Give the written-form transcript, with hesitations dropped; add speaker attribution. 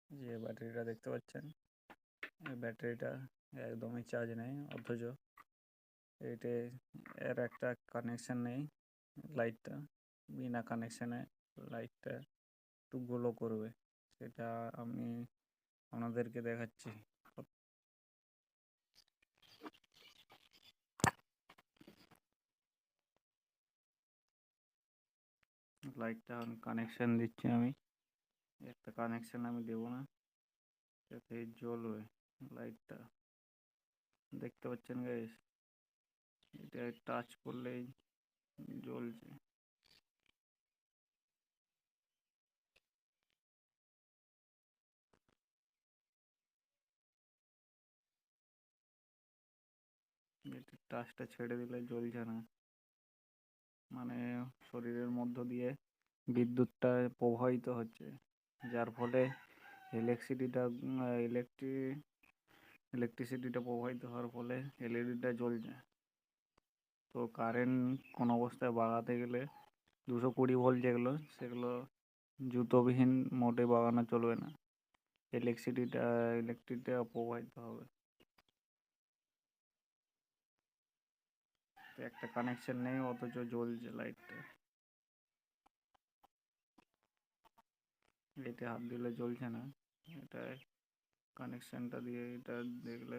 Speaker 1: যে ব্যাটারিটা দেখতে পাচ্ছেন, এই ব্যাটারিটা একদমই চার্জ নেই, অথচ এতে এর একটা কানেকশান নেই। লাইটটা বিনা কানেকশানে লাইটটা একটু গ্লো করবে, সেটা আমি আপনাদেরকে দেখাচ্ছি। লাইটটা কানেকশান দিচ্ছি আমি, একটা কানেকশান আমি দেবো না, যাতে জ্বলবে লাইটটা। দেখতে পাচ্ছেন গাইস, এটা টাচ করলেই জ্বলছে। এটা টাচটা ছেড়ে দিলে জ্বলছে না, মানে শরীরের মধ্য দিয়ে বিদ্যুৎটা প্রবাহিত হচ্ছে, যার ফলে ইলেকট্রিসিটিটা ইলেকট্রিসিটিটা প্রবাহিত হওয়ার ফলে এলইডিটা জ্বলছে। তো কারেন্ট কোনো অবস্থায় বাড়াতে গেলে 220 ভোল্ট যেগুলো, সেগুলো জুতোবিহীন মোডে বাগানো চলবে না, ইলেকট্রিকটা প্রবাহিত হবে। তো একটা কানেকশন নেই, অথচ জ্বলছে লাইটটা। এতে হাত দিলে জ্বলছে না, এটা কানেকশনটা দিয়ে এটা দেখলে